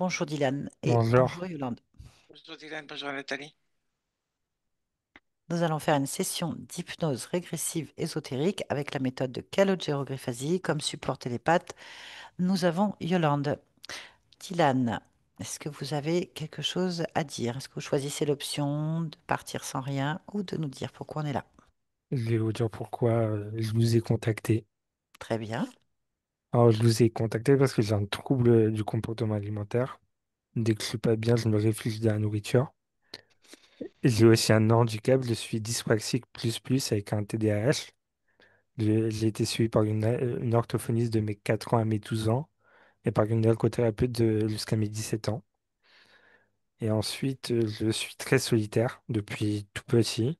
Bonjour Dylan et bonjour Bonjour, Yolande. bonjour Dylan, bonjour Nathalie. Nous allons faire une session d'hypnose régressive ésotérique avec la méthode de Calogero-Griffasi. Comme support télépathe, nous avons Yolande. Dylan, est-ce que vous avez quelque chose à dire? Est-ce que vous choisissez l'option de partir sans rien ou de nous dire pourquoi on est là? je vais vous dire pourquoi je vous ai contacté. Très bien. Alors, je vous ai contacté parce que j'ai un trouble du comportement alimentaire. Dès que je suis pas bien, je me réfugie dans la nourriture. J'ai aussi un handicap, je suis dyspraxique plus avec un TDAH. J'ai été suivi par une orthophoniste de mes 4 ans à mes 12 ans et par une ergothérapeute jusqu'à mes 17 ans. Et ensuite, je suis très solitaire depuis tout petit.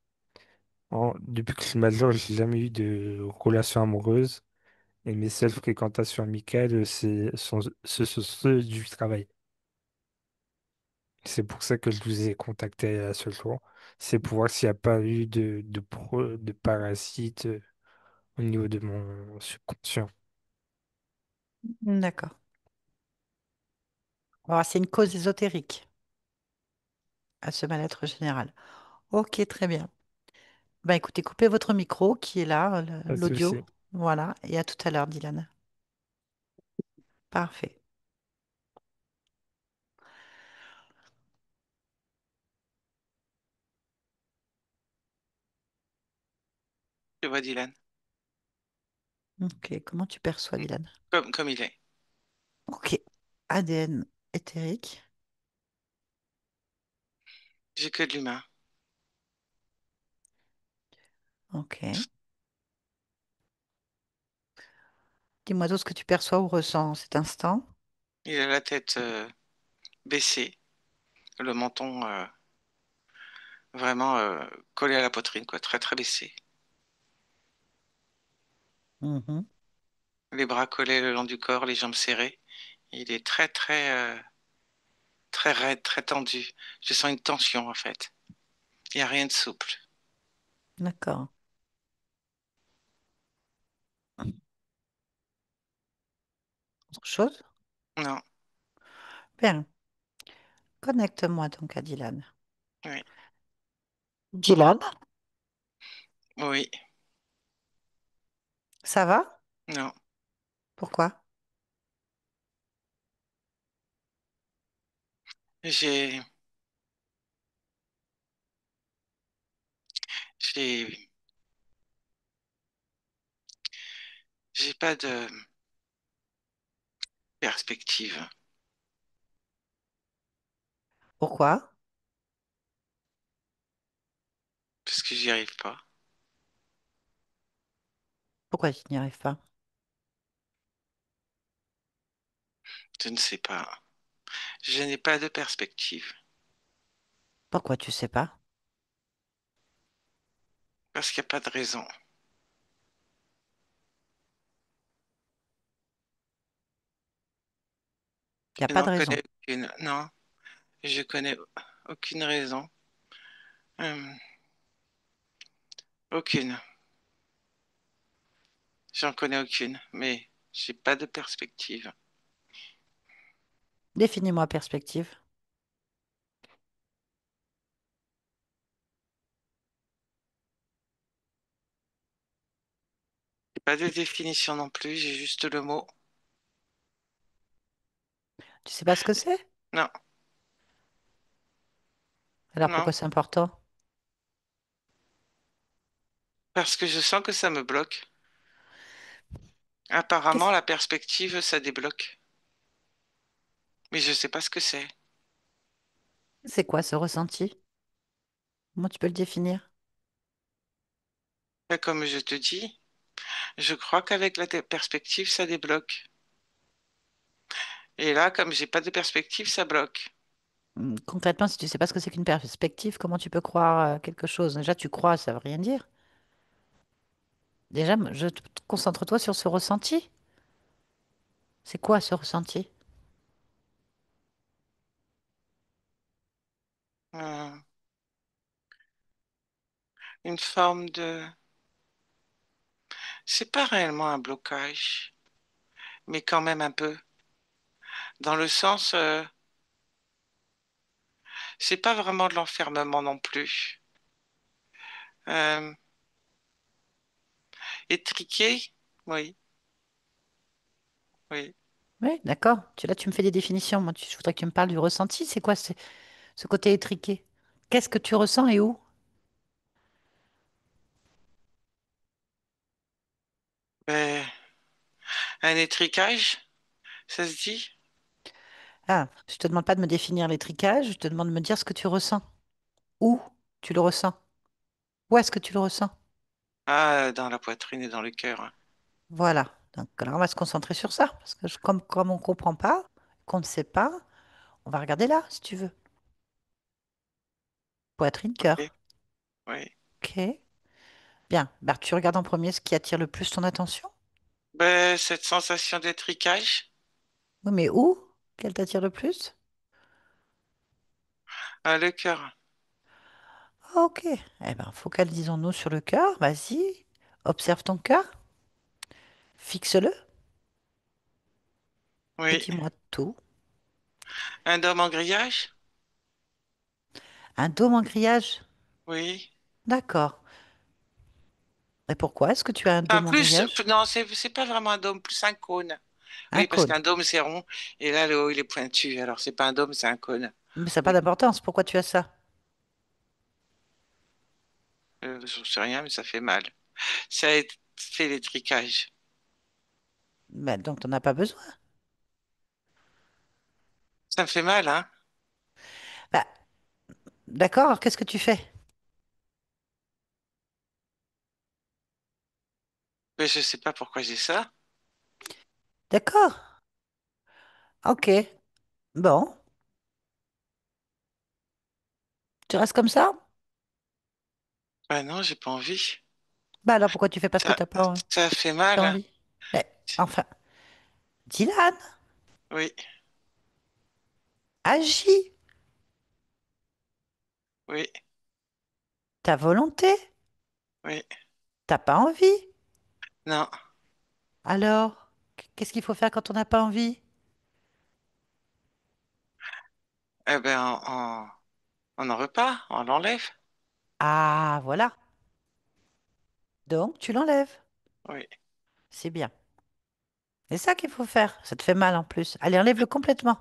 Depuis que je suis majeur, j'ai jamais eu de relation amoureuse. Et mes seules fréquentations amicales, ce sont ceux du travail. C'est pour ça que je vous ai contacté à ce jour. C'est pour voir s'il n'y a pas eu de parasites au niveau de mon subconscient. D'accord. On va voir, c'est une cause ésotérique à ce mal-être général. Ok, très bien. Ben écoutez, coupez votre micro qui est là, Pas de l'audio. souci. Voilà, et à tout à l'heure, Dylan. Parfait. Je vois Dylan, Ok, comment tu perçois, Dylan? comme il est. Ok, ADN éthérique. J'ai que de l'humain. Ok. Dis-moi tout ce que tu perçois ou ressens en cet instant. Il a la tête baissée, le menton vraiment collé à la poitrine, quoi, très très baissé. Mhm. Les bras collés le long du corps, les jambes serrées. Il est très très très raide, très tendu. Je sens une tension en fait. Il n'y a rien de souple. D'accord. Autre chose? Non, Bien. Connecte-moi donc à Dylan. oui, Dylan, oui, ça va? non. Pourquoi? J'ai j'ai j'ai pas de perspective Pourquoi? parce que j'y arrive pas. Pourquoi tu n'y arrives pas? Je ne sais pas. Je n'ai pas de perspective Pourquoi tu sais pas? parce qu'il n'y a pas de raison. Il n'y a Je pas n'en de raison. connais aucune. Non, je connais aucune raison. Hum, aucune. J'en connais aucune, mais j'ai pas de perspective. Définis-moi perspective. J'ai pas de définition non plus, j'ai juste le mot. Tu sais pas ce que c'est? Non, Alors non, pourquoi c'est important? parce que je sens que ça me bloque. Apparemment, Qu'est-ce... la perspective, ça débloque. Mais je sais pas ce que c'est. C'est quoi ce ressenti? Comment tu peux le définir? Et comme je te dis, je crois qu'avec la perspective, ça débloque. Et là, comme j'ai pas de perspective, ça bloque. Concrètement, si tu sais pas ce que c'est qu'une perspective, comment tu peux croire quelque chose? Déjà, tu crois, ça veut rien dire. Déjà, concentre-toi sur ce ressenti. C'est quoi ce ressenti? Euh, une forme de... C'est pas réellement un blocage, mais quand même un peu. Dans le sens, C'est pas vraiment de l'enfermement non plus. Euh, Étriqué? Oui, oui. Oui, d'accord. Là, tu me fais des définitions. Moi, je voudrais que tu me parles du ressenti. C'est quoi ce côté étriqué? Qu'est-ce que tu ressens et où? Ben, un étricage, ça se dit? Ah, je te demande pas de me définir l'étricage, je te demande de me dire ce que tu ressens. Où tu le ressens? Où est-ce que tu le ressens? Ah, dans la poitrine et dans le cœur. Voilà. Donc, alors, on va se concentrer sur ça. Parce que comme on ne comprend pas, qu'on ne sait pas, on va regarder là, si tu veux. Poitrine, Oui, cœur. oui. Ok. Bien. Bah, tu regardes en premier ce qui attire le plus ton attention. Ben, cette sensation d'étricage, Oui, mais où? Quelle t'attire le plus? le cœur. Ok. Eh bien, focalisons-nous sur le cœur. Vas-y. Observe ton cœur. Fixe-le. Et Oui. dis-moi tout. Un dôme en grillage? Un dôme en grillage. Oui. D'accord. Et pourquoi est-ce que tu as un Enfin, dôme en grillage? non, c'est pas vraiment un dôme, plus un cône. Un Oui, parce cône. qu'un dôme, c'est rond, et là, le haut, il est pointu. Alors, c'est pas un dôme, c'est un cône. Mais ça n'a pas Oui. d'importance. Pourquoi tu as ça? Je sais rien, mais ça fait mal. Fait l'étricage. Ben, donc, tu n'en as pas besoin. Ça me fait mal, hein? Bah, d'accord, alors qu'est-ce que tu fais? Mais je sais pas pourquoi j'ai ça. D'accord. Ok. Bon. Tu restes comme ça? Ben non, j'ai pas envie. Bah alors pourquoi tu fais pas ce que Ça, tu n'as pas, ça fait pas mal. envie? Mais, enfin, Dylan, Oui, agis. oui, Ta volonté. oui. T'as pas envie. Non. Alors, qu'est-ce qu'il faut faire quand on n'a pas envie? Eh ben, on n'en veut pas, on l'enlève. Ah, voilà. Donc, tu l'enlèves. Oui. C'est bien. C'est ça qu'il faut faire. Ça te fait mal en plus. Allez, enlève-le complètement.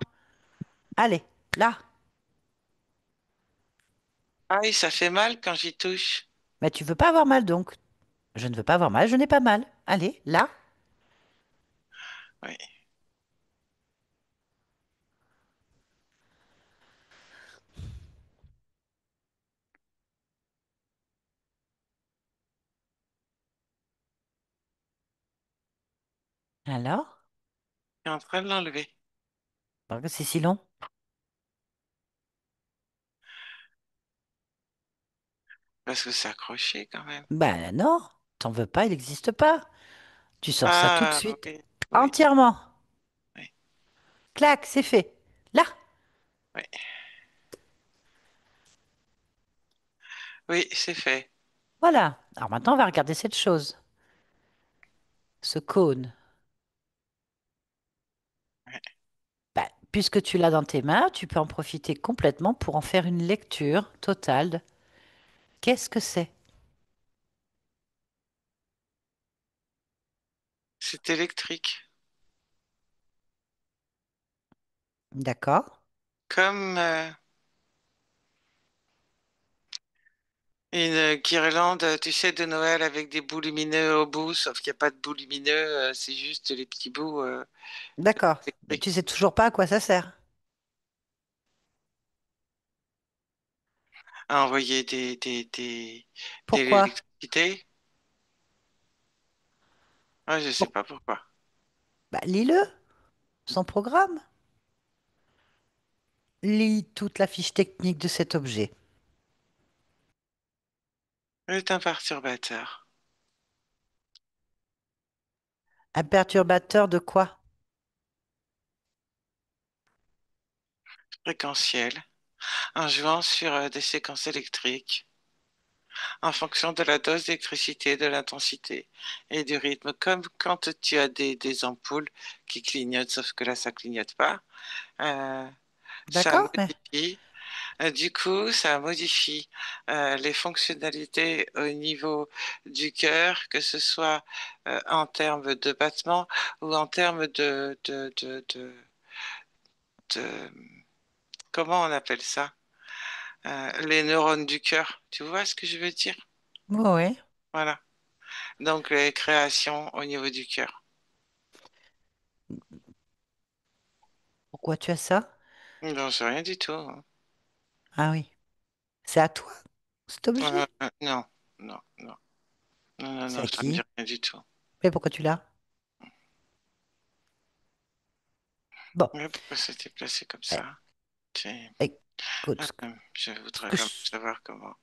Allez, là. Ah oui, ça fait mal quand j'y touche. Mais tu veux pas avoir mal donc. Je ne veux pas avoir mal, je n'ai pas mal. Allez, là. Oui. Alors? Je suis en train de l'enlever. Pourquoi c'est si long? Parce que c'est accroché quand même. Ben non, t'en veux pas, il n'existe pas. Tu sors ça tout de Ah suite. oui, oui, Entièrement. oui, Clac, c'est fait. Là. oui. Oui, c'est fait. Voilà. Alors maintenant, on va regarder cette chose. Ce cône. Ouais. Ben, puisque tu l'as dans tes mains, tu peux en profiter complètement pour en faire une lecture totale. Qu'est-ce que c'est? C'est électrique. D'accord? Comme une guirlande, tu sais, de Noël avec des bouts lumineux au bout, sauf qu'il n'y a pas de bouts lumineux, c'est juste les petits bouts D'accord. Mais tu électriques. sais toujours pas à quoi ça sert. À envoyer de Pourquoi? l'électricité. Ah, je sais Pour... pas pourquoi. Ben, lis-le, son programme. Lis toute la fiche technique de cet objet. C'est un perturbateur Un perturbateur de quoi? fréquentiel en jouant sur des séquences électriques en fonction de la dose d'électricité, de l'intensité et du rythme, comme quand tu as des ampoules qui clignotent, sauf que là, ça clignote pas. Euh, Ça D'accord, mais modifie. Du coup, ça modifie les fonctionnalités au niveau du cœur, que ce soit en termes de battement ou en termes de- comment on appelle ça? Les neurones du cœur. Tu vois ce que je veux dire? Oui. Voilà. Donc, les créations au niveau du cœur. Pourquoi tu as ça? Non, c'est rien du tout, hein. Ah oui. C'est à toi, cet objet? Non, non, non, non, non, C'est non, à ça me dit qui? rien du tout. Mais pourquoi tu l'as? Bon, Mais pourquoi c'était placé comme eh, ça? C'est- écoute, Je ce voudrais que quand même je... savoir comment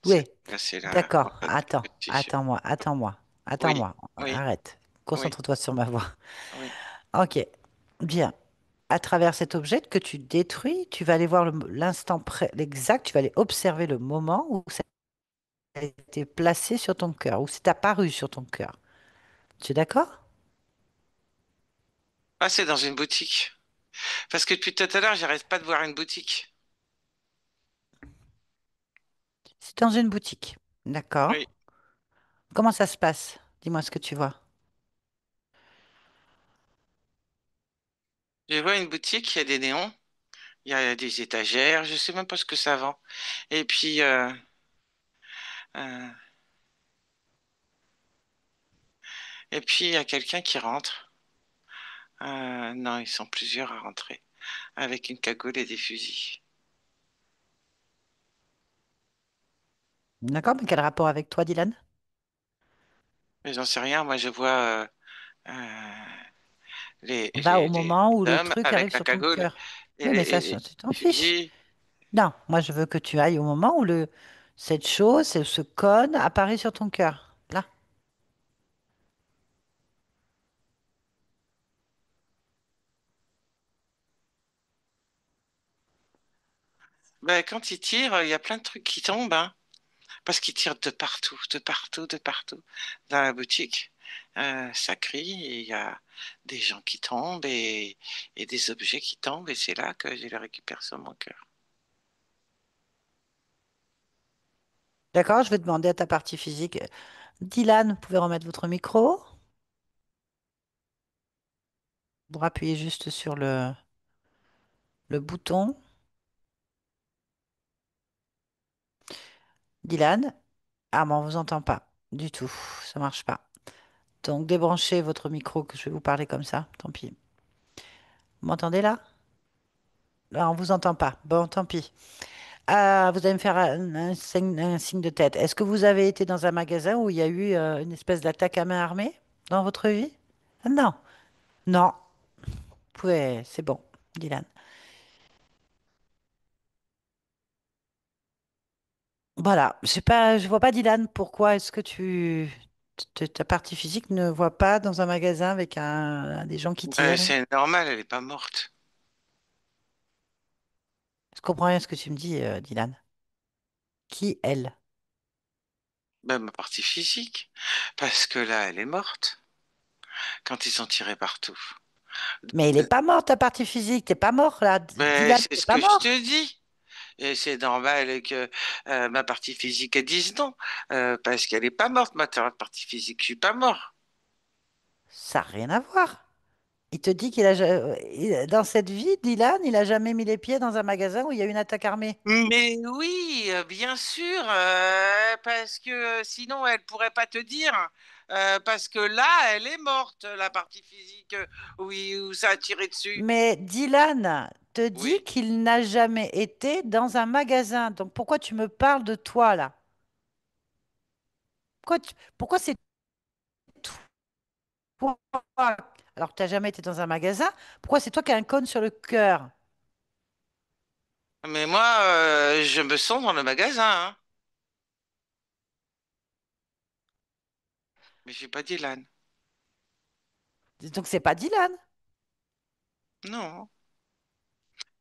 Oui, c'est placé là. d'accord. Voilà, Attends, le petit. attends-moi, attends-moi, Oui, attends-moi. oui, Arrête. oui, Concentre-toi sur ma voix. oui. Ok, bien. À travers cet objet que tu détruis, tu vas aller voir l'instant exact, tu vas aller observer le moment où ça a été placé sur ton cœur, où c'est apparu sur ton cœur. Tu es d'accord? Ah, c'est dans une boutique. Parce que depuis tout à l'heure, j'arrête pas de voir une boutique. C'est dans une boutique. Oui. D'accord. Comment ça se passe? Dis-moi ce que tu vois. Je vois une boutique, il y a des néons, il y a des étagères, je sais même pas ce que ça vend. Et puis, euh, et puis il y a quelqu'un qui rentre. Non, ils sont plusieurs à rentrer, avec une cagoule et des fusils. D'accord, mais quel rapport avec toi, Dylan? Mais j'en sais rien, moi je vois euh, Va au les moment où le hommes truc arrive avec la sur ton cagoule cœur. et Oui, mais ça, les tu t'en fiches. fusils. Non, moi, je veux que tu ailles au moment où cette chose, ce cône apparaît sur ton cœur. Là. Ben, quand ils tirent, il y a plein de trucs qui tombent, hein, parce qu'ils tirent de partout, de partout, de partout. Dans la boutique, ça crie et il y a des gens qui tombent et des objets qui tombent et c'est là que je les récupère sur mon cœur. D'accord, je vais demander à ta partie physique. Dylan, vous pouvez remettre votre micro. Vous appuyez juste sur le bouton. Dylan. Ah, mais on vous entend pas du tout. Ça marche pas. Donc, débranchez votre micro que je vais vous parler comme ça. Tant pis. Vous m'entendez là? Là, on vous entend pas. Bon, tant pis. Ah, vous allez me faire un signe de tête. Est-ce que vous avez été dans un magasin où il y a eu une espèce d'attaque à main armée dans votre vie? Ah, non, non. Vous pouvez, c'est bon, Dylan. Voilà, je sais pas, je vois pas Dylan. Pourquoi est-ce que ta partie physique ne voit pas dans un magasin avec des gens qui Ben, tirent? c'est normal, elle est pas morte. Je comprends rien ce que tu me dis, Dylan. Qui elle? Ben, ma partie physique, parce que là, elle est morte quand ils ont tiré partout. Mais elle est pas morte, ta partie physique. T'es pas mort là, Ben, Dylan. c'est T'es ce pas que je te mort. dis. Et c'est normal que ma partie physique elle dise non, parce qu'elle n'est pas morte, ma partie physique. Je suis pas mort. Ça n'a rien à voir. Il te dit qu'il a, dans cette vie, Dylan, il a jamais mis les pieds dans un magasin où il y a eu une attaque armée. Mais oui, bien sûr, parce que sinon elle pourrait pas te dire, parce que là, elle est morte, la partie physique, oui, où ça a tiré dessus. Mais Dylan te dit Oui. qu'il n'a jamais été dans un magasin. Donc pourquoi tu me parles de toi là? Pourquoi c'est toi? Alors que tu n'as jamais été dans un magasin. Pourquoi c'est toi qui as un cône sur le cœur? Mais moi, je me sens dans le magasin, hein. Mais je suis pas Dylan. Donc c'est pas Dylan. Non,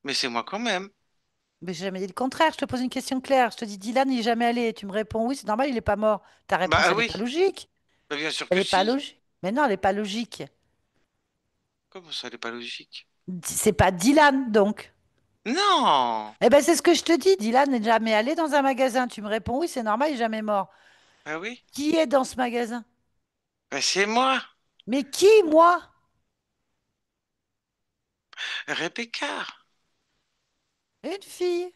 mais c'est moi quand même. Mais j'ai jamais dit le contraire. Je te pose une question claire. Je te dis Dylan, il n'est jamais allé. Tu me réponds oui, c'est normal, il n'est pas mort. Ta réponse, Bah elle n'est oui, pas logique. bah, bien sûr Elle que n'est pas si. logique. Mais non, elle n'est pas logique. Comment ça, elle n'est pas logique? C'est pas Dylan, donc. Non! Eh ben, c'est ce que je te dis. Dylan n'est jamais allé dans un magasin. Tu me réponds oui, c'est normal, il est jamais mort. Ah oui? Qui est dans ce magasin? Ben, c'est moi, Mais qui, moi? Rebecca. Une fille.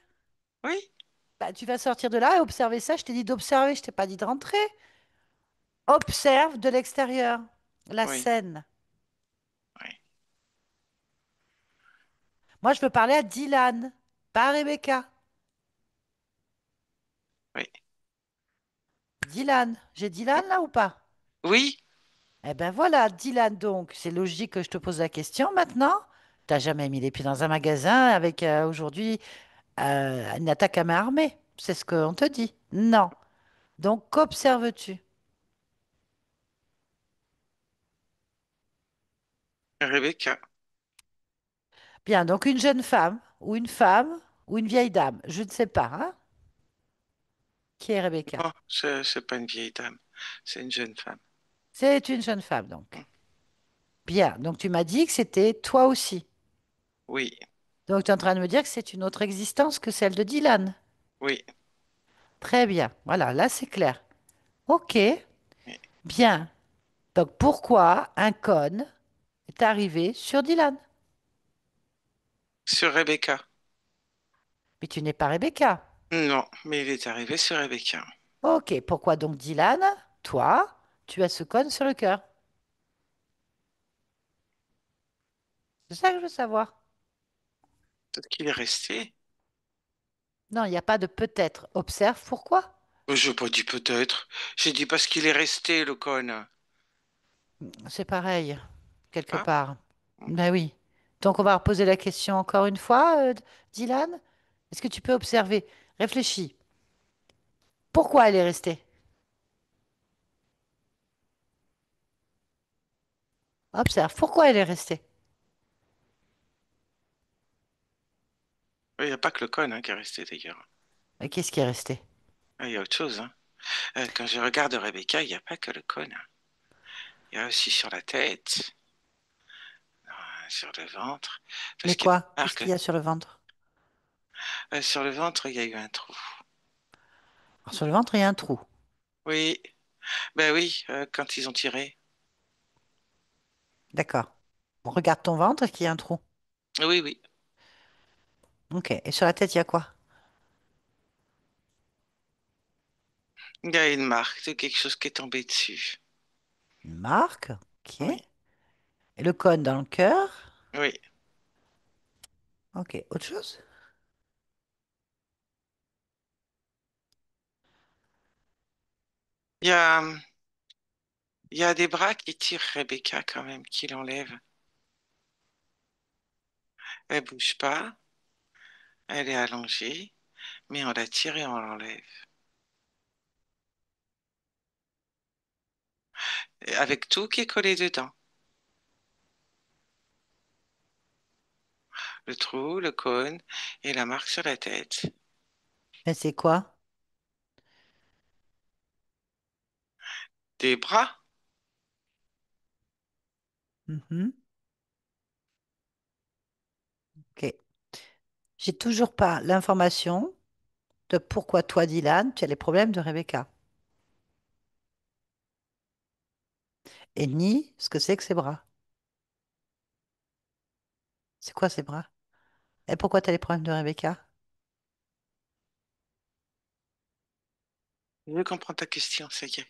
Oui, Bah, tu vas sortir de là et observer ça. Je t'ai dit d'observer, je t'ai pas dit de rentrer. Observe de l'extérieur la oui, scène. oui, Moi, je veux parler à Dylan, pas à Rebecca. oui. Dylan. J'ai Dylan là ou pas? Oui, Eh ben voilà, Dylan, donc, c'est logique que je te pose la question maintenant. T'as jamais mis les pieds dans un magasin avec aujourd'hui une attaque à main armée. C'est ce qu'on te dit. Non. Donc, qu'observes-tu? Rebecca. Bien, donc une jeune femme ou une vieille dame. Je ne sais pas, hein? Qui est Rebecca? Non, c'est pas une vieille dame, c'est une jeune femme. C'est une jeune femme, donc. Bien, donc tu m'as dit que c'était toi aussi. Oui, Donc tu es en train de me dire que c'est une autre existence que celle de Dylan. oui, Très bien, voilà, là c'est clair. Ok, oui. bien. Donc pourquoi un con est arrivé sur Dylan? Sur Rebecca. Mais tu n'es pas Rebecca. Non, mais il est arrivé sur Rebecca. Ok, pourquoi donc Dylan, toi, tu as ce con sur le cœur? C'est ça que je veux savoir. Peut-être qu'il est resté. Non, il n'y a pas de peut-être. Observe pourquoi. Je n'ai pas dit peut-être. J'ai dit parce qu'il est resté, le con. C'est pareil, quelque Ah, part. Ben oui. Donc on va reposer la question encore une fois, Dylan. Est-ce que tu peux observer? Réfléchis. Pourquoi elle est restée? Observe. Pourquoi elle est restée? il n'y a pas que le con hein, qui est resté d'ailleurs. Et qu'est-ce qui est resté? Ah, il y a autre chose. Hein. Quand je regarde Rebecca, il n'y a pas que le con. Hein. Il y a aussi sur la tête, sur le ventre. Mais Parce que quoi? Qu'est-ce remarque, qu'il y a sur le ventre? sur le ventre, il y a eu un trou. Alors, sur le ventre, il y a un trou. Oui, ben oui, quand ils ont tiré. D'accord. On regarde ton ventre, est-ce qu'il y a un trou? Oui, oui. Ok. Et sur la tête, il y a quoi? Il y a une marque de quelque chose qui est tombé dessus. Une marque. Ok. Oui, Et le cône dans le cœur. oui. Ok. Autre chose? Il y a, il y a des bras qui tirent Rebecca quand même, qui l'enlèvent. Elle bouge pas, elle est allongée, mais on la tire et on l'enlève. Et avec tout qui est collé dedans. Le trou, le cône et la marque sur la tête. Et c'est quoi? Des bras. Mhm. Ok. J'ai toujours pas l'information de pourquoi toi, Dylan, tu as les problèmes de Rebecca. Et ni ce que c'est que ses bras. C'est quoi ces bras? Et pourquoi tu as les problèmes de Rebecca? Je comprends ta question, ça y est.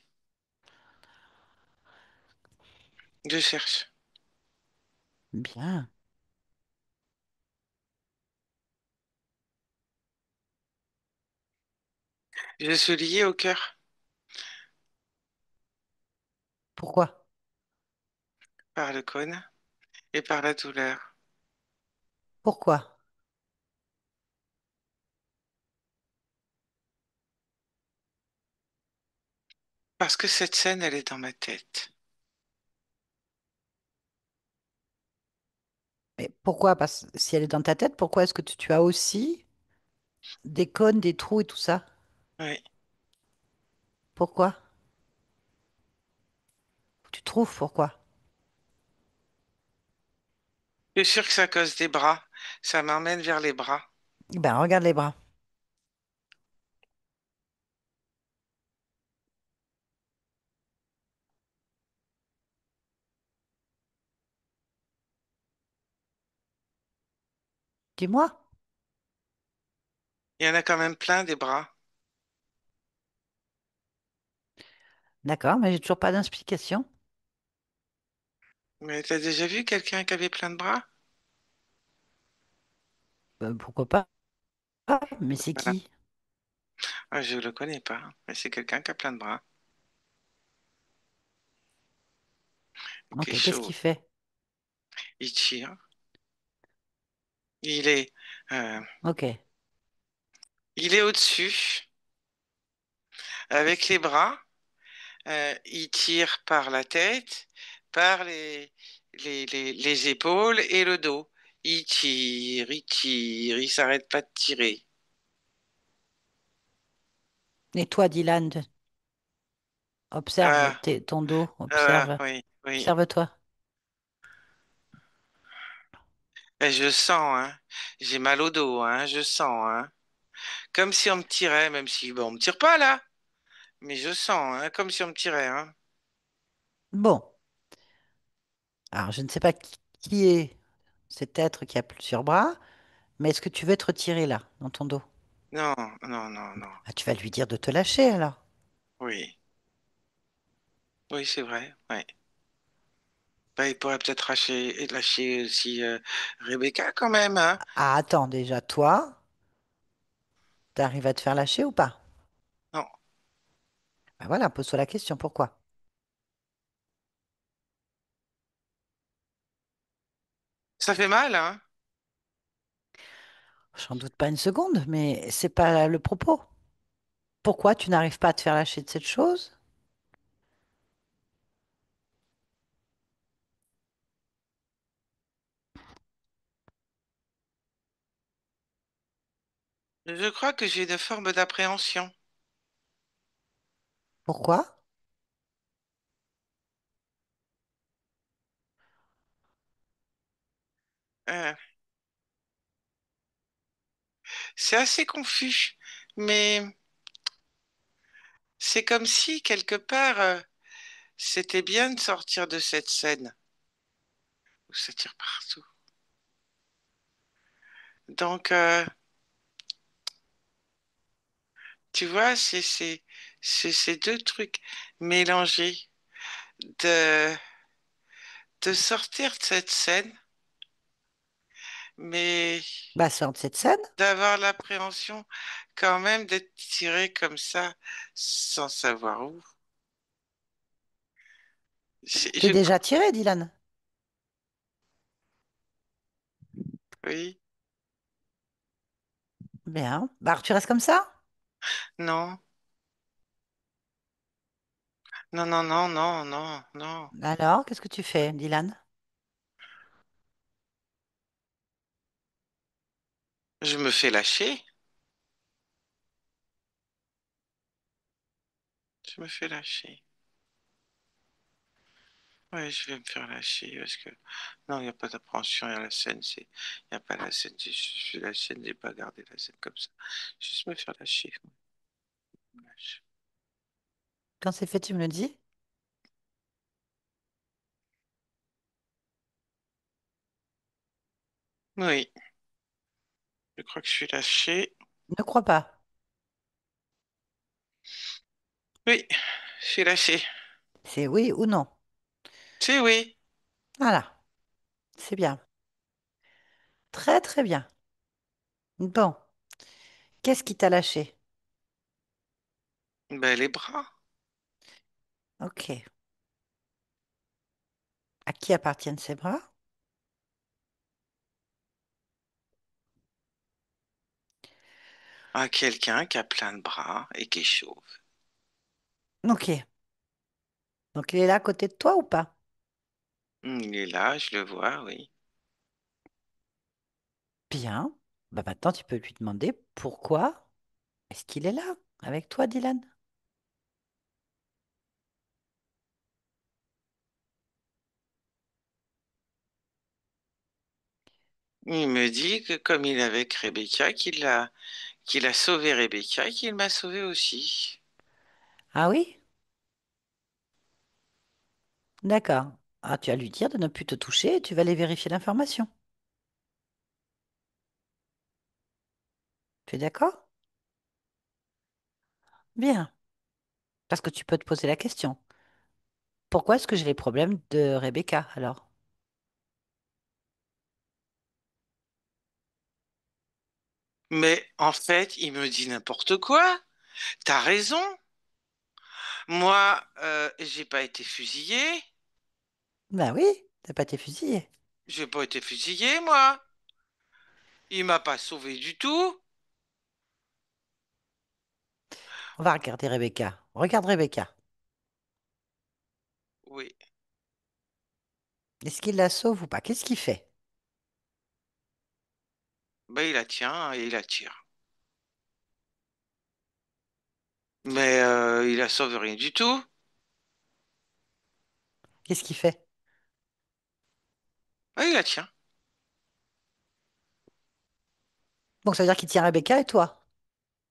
Je cherche. Bien. Je suis lié au cœur Pourquoi? par le cône et par la douleur. Pourquoi? Parce que cette scène, elle est dans ma tête. Mais pourquoi? Parce que si elle est dans ta tête, pourquoi est-ce que tu as aussi des cônes, des trous et tout ça? Oui. Pourquoi? Tu trouves pourquoi? Je suis sûr que c'est à cause des bras. Ça m'emmène vers les bras. Ben, regarde les bras. Dis-moi. Il y en a quand même plein des bras. D'accord, mais j'ai toujours pas d'explication. Mais t'as déjà vu quelqu'un qui avait plein de bras? Pourquoi pas? Ah, mais c'est Voilà. qui? Ah, je le connais pas, mais c'est quelqu'un qui a plein de bras. Qui est Ok, qu'est-ce chaud. qu'il fait? Il tire. Il est, euh, Ok. il est au-dessus avec les bras. Il tire par la tête, par les épaules et le dos. Il tire, il s'arrête pas de tirer. Et toi, Dylan, observe Ah, ton dos, ah, observe, oui, oui. observe-toi. Je sens, hein. J'ai mal au dos, hein. Je sens, hein. Comme si on me tirait, même si, bon, on me tire pas là. Mais je sens, hein, comme si on me tirait, hein. Bon, alors je ne sais pas qui est cet être qui a plusieurs bras, mais est-ce que tu veux te retirer là, dans ton dos? Non, non, non, non. Ah, tu vas lui dire de te lâcher alors. Oui, oui, c'est vrai. Ouais. Bah, il pourrait peut-être lâcher aussi Rebecca quand même, hein. Ah, attends, déjà, toi, t'arrives à te faire lâcher ou pas? Non, Ben voilà, pose-toi la question, pourquoi? ça fait mal, hein. J'en doute pas une seconde, mais c'est pas le propos. Pourquoi tu n'arrives pas à te faire lâcher de cette chose? Je crois que j'ai une forme d'appréhension. Pourquoi? Euh, c'est assez confus, mais c'est comme si quelque part c'était bien de sortir de cette scène où ça tire partout. Donc, tu vois, c'est ces deux trucs mélangés de de sortir de cette scène, mais Bah, sors de cette scène. d'avoir l'appréhension quand même d'être tiré comme ça sans savoir où. T'es Je, déjà tiré, Dylan. oui, Bien. Bah, alors, tu restes comme ça? non, non, non, non, non, non, non. Alors, qu'est-ce que tu fais, Dylan? Je me fais lâcher. Je me fais lâcher. Ouais, je vais me faire lâcher parce que non, il n'y a pas d'appréhension, il y a la scène, il n'y a pas la scène, je fais la scène, j'ai pas gardé la scène comme ça. Juste me faire lâcher. Me lâche. Quand c'est fait, tu me le dis? Oui, je crois que je suis lâché. Ne crois pas. Oui, je suis lâché. C'est oui ou non. Si, oui. Voilà, c'est bien. Très, très bien. Bon, qu'est-ce qui t'a lâché? Ben, les bras. Ok. À qui appartiennent ces bras? À quelqu'un qui a plein de bras et qui est chauve. Ok. Donc, il est là à côté de toi ou pas? Il est là, je le vois, oui. Bien. Bah maintenant, tu peux lui demander pourquoi est-ce qu'il est là avec toi, Dylan? Il me dit que comme il est avec Rebecca, qu'il a sauvé Rebecca et qu'il m'a sauvé aussi. Ah oui? D'accord. Ah, tu vas lui dire de ne plus te toucher et tu vas aller vérifier l'information. Tu es d'accord? Bien. Parce que tu peux te poser la question. Pourquoi est-ce que j'ai les problèmes de Rebecca alors? Mais en fait, il me dit n'importe quoi. T'as raison. Moi, j'ai pas été fusillé. Ben oui, t'as pas été fusillé. J'ai pas été fusillé, moi. Il m'a pas sauvé du tout. On va regarder Rebecca. Regarde Rebecca. Oui. Est-ce qu'il la sauve ou pas? Qu'est-ce qu'il fait? Ben, il la tient et il la tire. Mais il la sauve rien du tout. Qu'est-ce qu'il fait? Ben, il la tient. Donc ça veut dire qu'il tient Rebecca et toi.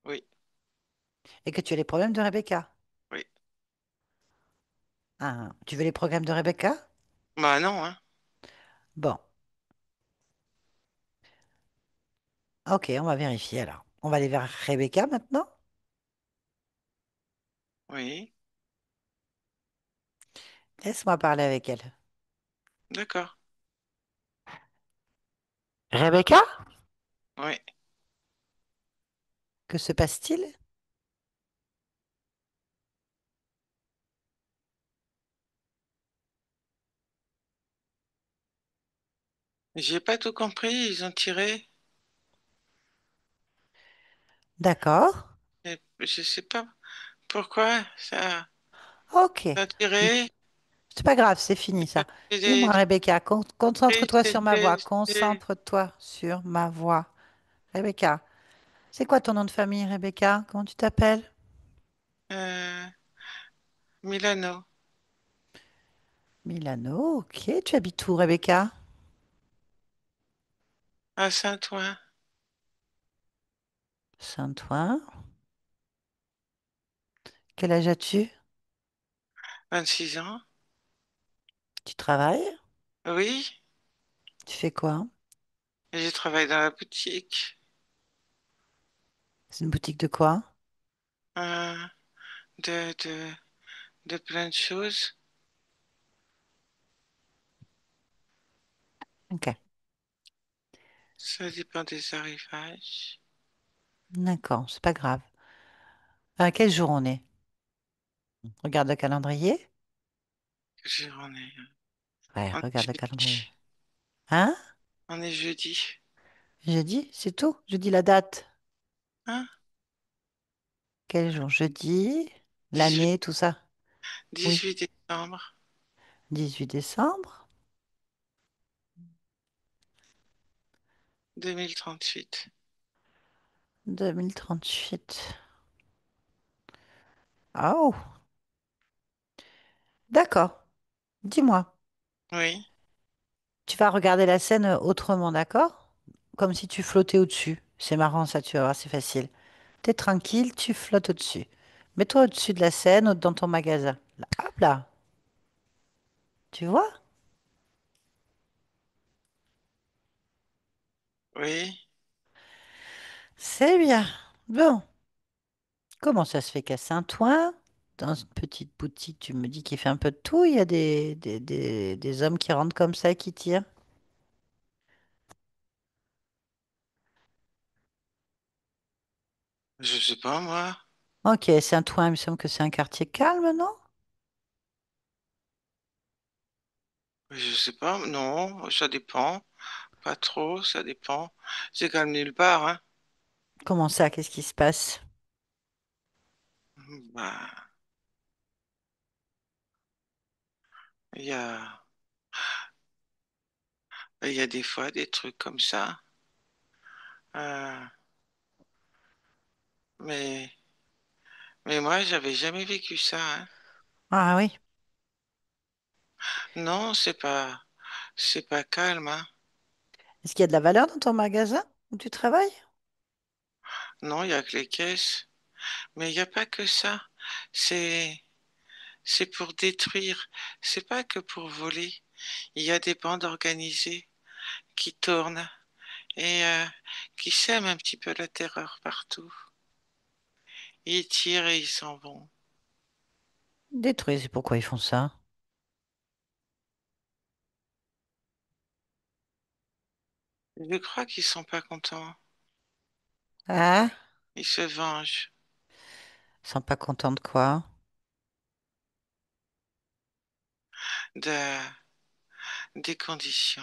Oui, Et que tu as les problèmes de Rebecca. oui. Ah, tu veux les problèmes de Rebecca? Bah non, hein. Bon, ok, on va vérifier alors. On va aller vers Rebecca maintenant. Oui, Laisse-moi parler avec elle. d'accord. Rebecca? Oui. Que se passe-t-il? J'ai pas tout compris. Ils ont tiré. D'accord. Et je sais pas pourquoi Ok. ça a tiré. C'est pas grave, c'est fini ça. Et Dis-moi, Rebecca, concentre-toi sur ma voix. c'est, Concentre-toi sur ma voix. Rebecca, c'est quoi ton nom de famille, Rebecca? Comment tu t'appelles? euh, Milano, Milano, ok. Tu habites où, Rebecca? à Saint-Ouen, Saint-Ouen. Quel âge as-tu? 26 ans. Tu travailles? Oui, Tu fais quoi? je travaille dans la boutique. C'est une boutique de quoi? Euh, de, de, de plein de choses. Ok, Ça dépend des arrivages. d'accord, c'est pas grave. Quel jour on est? Regarde le calendrier. On est, Ouais, on est regarde le calendrier. jeudi. Hein? On est jeudi. Jeudi, c'est tout. Je dis la date. Hein? Quel jour? Jeudi, 18, l'année, tout ça. Oui, 18 décembre 18 décembre 2038. 2038. Oh, d'accord. Dis-moi, Oui, tu vas regarder la scène autrement, d'accord? Comme si tu flottais au-dessus. C'est marrant ça, tu vas voir, c'est facile. T'es tranquille, tu flottes au-dessus. Mets-toi au-dessus de la scène, dans ton magasin. Là, hop là, tu vois? oui. C'est bien. Bon, comment ça se fait qu'à Saint-Ouen, dans une petite boutique, tu me dis qu'il fait un peu de tout, il y a des hommes qui rentrent comme ça et qui tirent? Je sais pas, moi. Ok, Saint-Ouen, il me semble que c'est un quartier calme, non? Je sais pas, non, ça dépend. Pas trop, ça dépend. C'est calme nulle part, hein. Comment ça, qu'est-ce qui se passe? Bah, il y a, il y a des fois des trucs comme ça. Euh, mais, mais moi, j'avais jamais vécu ça, hein. Ah oui, Non, c'est pas calme, hein. Est-ce qu'il y a de la valeur dans ton magasin où tu travailles? Non, il n'y a que les caisses. Mais il n'y a pas que ça. C'est, c'est pour détruire. C'est pas que pour voler. Il y a des bandes organisées qui tournent et qui sèment un petit peu la terreur partout. Ils tirent et ils s'en vont. Détruits, c'est pourquoi ils font ça. Je crois qu'ils sont pas contents. Ah? Ils se vengent Ils sont pas contents de quoi? de, des conditions.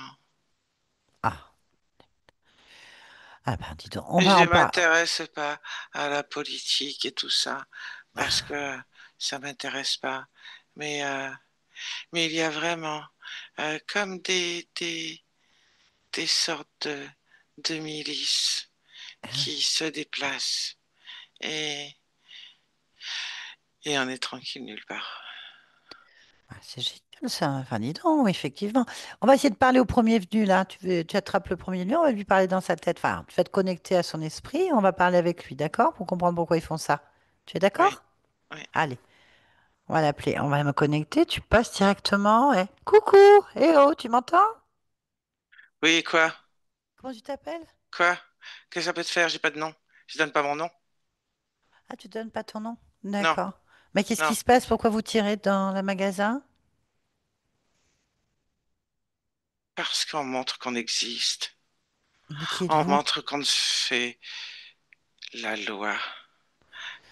Ah. Ah ben dis donc, on va Je en parler. m'intéresse pas à la politique et tout ça parce que ça m'intéresse pas. Mais, euh, mais il y a vraiment comme des sortes de milices qui se déplacent et, et on est tranquille nulle part. Ah, c'est génial ça. Enfin, dis donc, effectivement. On va essayer de parler au premier venu là. Tu attrapes le premier venu, on va lui parler dans sa tête. Enfin, tu vas te connecter à son esprit, on va parler avec lui, d'accord? Pour comprendre pourquoi ils font ça. Tu es Oui, d'accord? oui. Allez, on va l'appeler. On va me connecter. Tu passes directement. Coucou! Eh oh, tu m'entends? Oui, quoi? Comment tu t'appelles? Quoi? Qu'est-ce que ça peut te faire? J'ai pas de nom. Je donne pas mon nom. Ah, tu donnes pas ton nom? Non, D'accord. Mais qu'est-ce qui non. se passe? Pourquoi vous tirez dans le magasin? Parce qu'on montre qu'on existe. Mais qui On êtes-vous? montre qu'on fait la loi,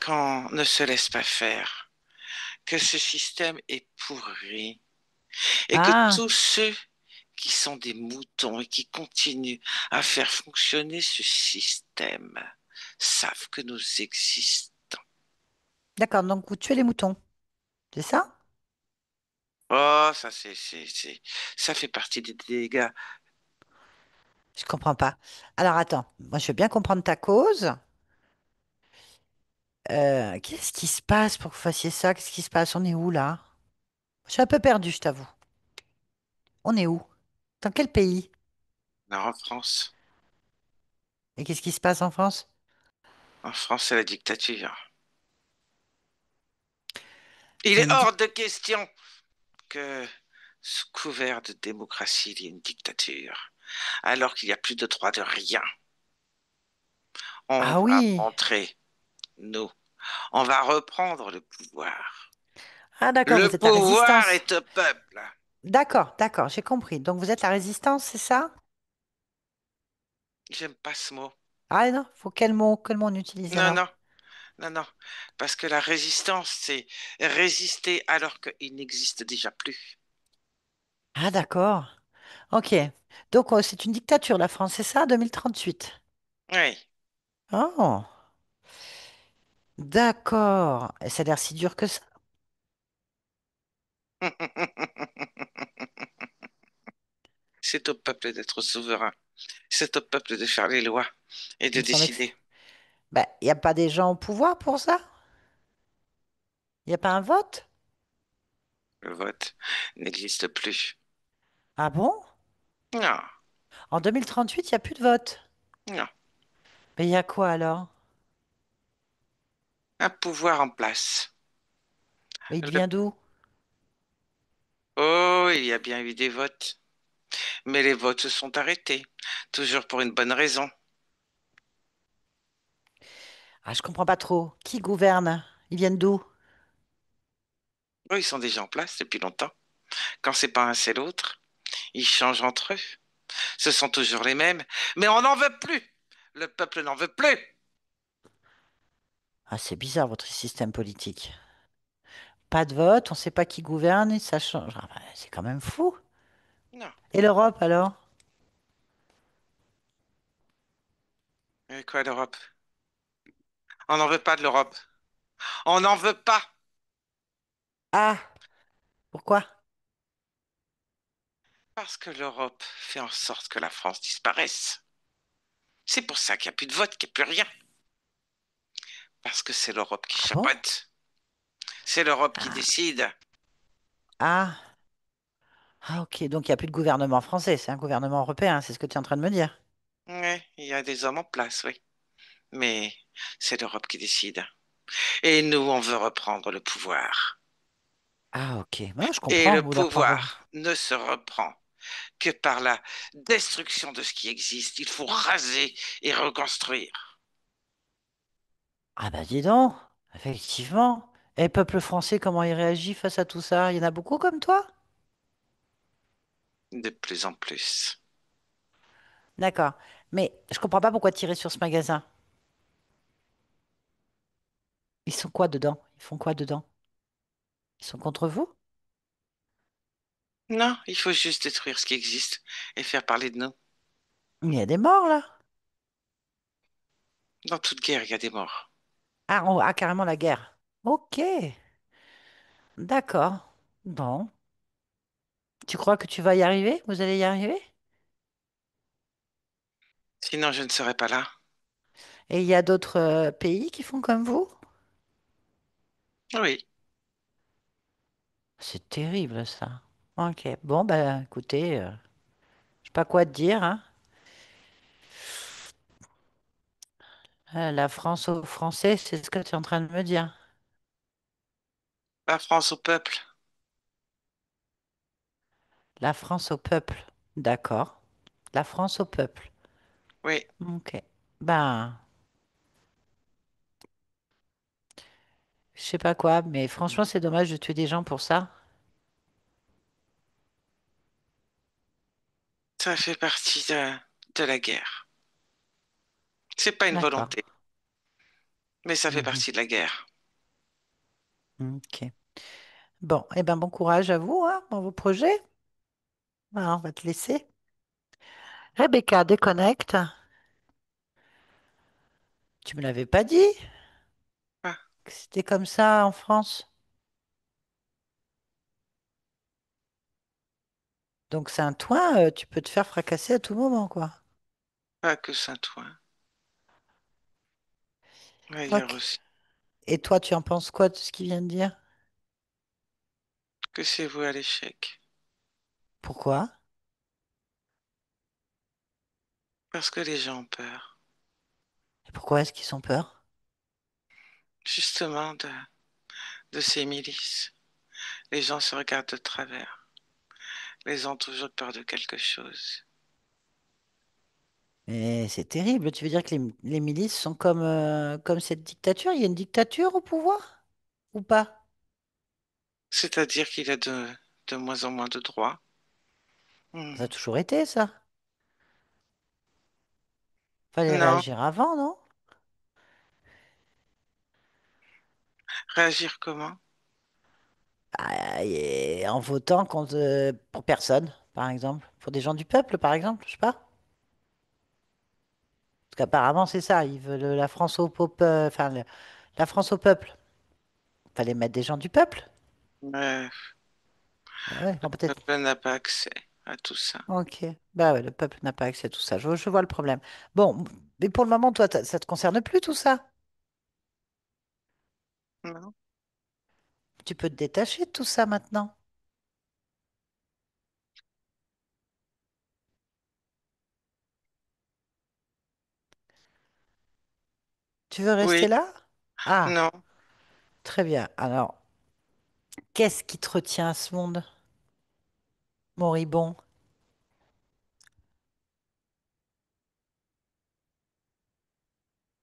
qu'on ne se laisse pas faire, que ce système est pourri et que Ah, tous ceux qui sont des moutons et qui continuent à faire fonctionner ce système savent que nous existons. d'accord. Donc vous tuez les moutons, c'est ça? Oh, ça ça fait partie des dégâts. Je comprends pas. Alors attends, moi je veux bien comprendre ta cause. Qu'est-ce qui se passe pour que vous fassiez ça? Qu'est-ce qui se passe? On est où là? Je suis un peu perdue, je t'avoue. On est où? Dans quel pays? Non, Et qu'est-ce qui se passe en France? En France, c'est la dictature. Il C'est est une hors dic- de question que, sous couvert de démocratie, il y ait une dictature, alors qu'il n'y a plus de droit de rien. On Ah va oui. montrer, nous, on va reprendre le pouvoir. Ah d'accord, Le vous êtes la pouvoir résistance. est au peuple. D'accord, d'accord, j'ai compris. Donc vous êtes la résistance, c'est ça? J'aime pas ce mot. Ah non, faut quel mot on utilise Non, alors? non, non, non. Parce que la résistance, c'est résister alors qu'il n'existe déjà plus. Ah d'accord. Ok. Donc c'est une dictature, la France, c'est ça, 2038. Oui. Oh, d'accord. Et ça a l'air si dur que ça. C'est au peuple d'être souverain. C'est au peuple de faire les lois et de Il semblait que... décider. Ben, il n'y a pas des gens au pouvoir pour ça? Il n'y a pas un vote? Le vote n'existe plus. Ah bon? Non, En 2038, il n'y a plus de vote. non. Mais il y a quoi alors? Un pouvoir en place. Mais il Le- vient d'où? Oh, il y a bien eu des votes. Mais les votes se sont arrêtés. Toujours pour une bonne raison. Ah, je comprends pas trop. Qui gouverne? Ils viennent d'où? Oh, ils sont déjà en place depuis longtemps. Quand c'est pas un, c'est l'autre. Ils changent entre eux. Ce sont toujours les mêmes. Mais on n'en veut plus. Le peuple n'en veut plus. Ah, c'est bizarre votre système politique. Pas de vote, on ne sait pas qui gouverne, et ça change. Ah, ben, c'est quand même fou. Non. Et l'Europe alors? Quoi, l'Europe? On n'en veut pas de l'Europe. On n'en veut pas. Ah, pourquoi? Parce que l'Europe fait en sorte que la France disparaisse. C'est pour ça qu'il n'y a plus de vote, qu'il n'y a plus rien. Parce que c'est l'Europe qui Ah bon? chapote. C'est l'Europe qui Ah, décide. ah, Ah, ok, donc il n'y a plus de gouvernement français, c'est un gouvernement européen, c'est ce que tu es en train de me dire. Ouais, il y a des hommes en place, oui. Mais c'est l'Europe qui décide. Et nous, on veut reprendre le pouvoir. Ah, ok, moi je Et comprends le vouloir prendre. pouvoir ne se reprend que par la destruction de ce qui existe. Il faut raser et reconstruire. Ah, bah dis donc, effectivement. Et le peuple français, comment il réagit face à tout ça? Il y en a beaucoup comme toi? De plus en plus. D'accord, mais je comprends pas pourquoi tirer sur ce magasin. Ils sont quoi dedans? Ils font quoi dedans? Ils sont contre vous? Non, il faut juste détruire ce qui existe et faire parler de nous. Il y a des morts là. Dans toute guerre, il y a des morts. Ah, ah, carrément la guerre. Ok, d'accord. Bon, tu crois que tu vas y arriver? Vous allez y arriver? Sinon, je ne serais pas là. Et il y a d'autres pays qui font comme vous? Oui, C'est terrible ça. Ok, bon, bah écoutez, je sais pas quoi te dire, hein. La France aux Français, c'est ce que tu es en train de me dire. la France au peuple. La France au peuple. D'accord. La France au peuple. Oui, Ok. Ben, je sais pas quoi, mais franchement, c'est dommage de tuer des gens pour ça. ça fait partie de la guerre. C'est pas une D'accord. volonté, mais ça fait Mhm. partie de la guerre. Ok. Bon, eh ben bon courage à vous, hein, dans vos projets. Ben, on va te laisser. Rebecca, déconnecte. Tu me l'avais pas dit Ah, que c'était comme ça en France. Donc c'est un toit, tu peux te faire fracasser à tout moment, quoi. pas que Saint-Ouen, ailleurs Ok. aussi. Et toi, tu en penses quoi de ce qu'il vient de dire? Que c'est vous à l'échec. Pourquoi? Parce que les gens ont peur. Et pourquoi est-ce qu'ils ont peur? Justement, de ces milices. Les gens se regardent de travers. Les gens ont toujours peur de quelque chose. Mais c'est terrible. Tu veux dire que les milices sont comme cette dictature? Il y a une dictature au pouvoir? Ou pas? C'est-à-dire qu'il y a de moins en moins de droits. Ça a Hmm. toujours été ça. Fallait Non, réagir avant, non? réagir comment? Ah, et en votant contre, pour personne, par exemple. Pour des gens du peuple, par exemple, je sais pas. Parce qu'apparemment, c'est ça. Ils veulent la France au peuple, enfin, la France au peuple. Fallait mettre des gens du peuple. Le Ah ouais, bon, peut-être. peuple n'a pas accès à tout ça. Ok. Bah ouais, le peuple n'a pas accès à tout ça. Je vois le problème. Bon, mais pour le moment, toi, ça te concerne plus tout ça. Non? Tu peux te détacher de tout ça maintenant. Tu veux Oui, rester là? Ah, non. très bien. Alors, qu'est-ce qui te retient à ce monde, moribond?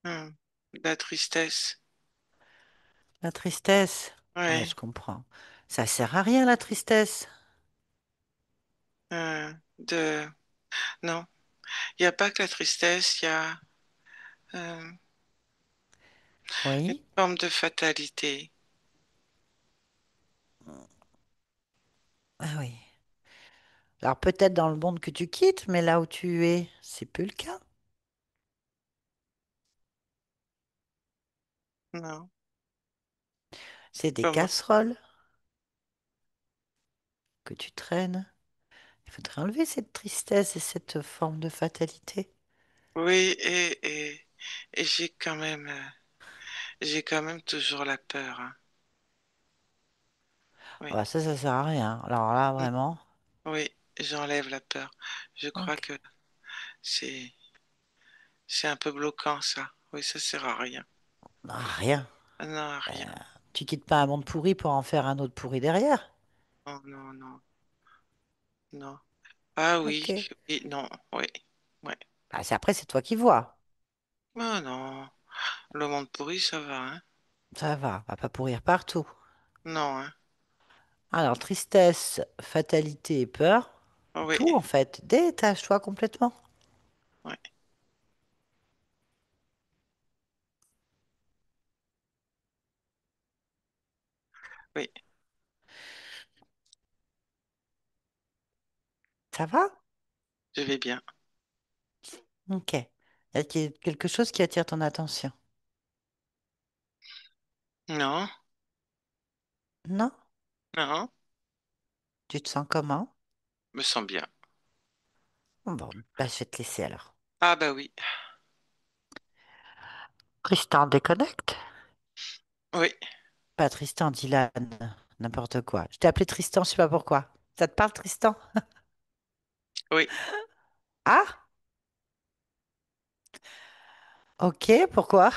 Hmm. La tristesse. La tristesse. Ouais, je Oui. comprends. Ça sert à rien, la tristesse. De... Non, il n'y a pas que la tristesse, il y a une Oui. forme de fatalité. Ah oui. Alors peut-être dans le monde que tu quittes, mais là où tu es, c'est plus le cas. Non, C'est des comment? casseroles que tu traînes. Il faudrait enlever cette tristesse et cette forme de fatalité. Oui, et j'ai quand même toujours la peur, hein. Ah Oui. bah ça sert à rien. Alors là, Mm. vraiment. Oui, j'enlève la peur. Je crois Ok. que c'est c'est un peu bloquant ça. Oui, ça sert à rien. Ah, rien. Ah non, à rien. Tu quittes pas un monde pourri pour en faire un autre pourri derrière. Non, non, non, non. Ah oui, Ok. oui, non, oui, ouais. Bah, après, c'est toi qui vois. Ah non, le monde pourri, ça va, hein? Ça va pas pourrir partout. Non, hein? Alors, tristesse, fatalité et peur. Oui, Tout, en fait. Détache-toi complètement. ouais, oui, Ça va? je vais bien. Ok. Y a quelque chose qui attire ton attention? Non, Non? non, Tu te sens comment? me sens bien. Bon, bah, je vais te laisser alors. Ah bah oui, Tristan, déconnecte. oui, Pas Tristan, Dylan. N'importe quoi. Je t'ai appelé Tristan, je sais pas pourquoi. Ça te parle, Tristan? oui, Ah? Ok, pourquoi?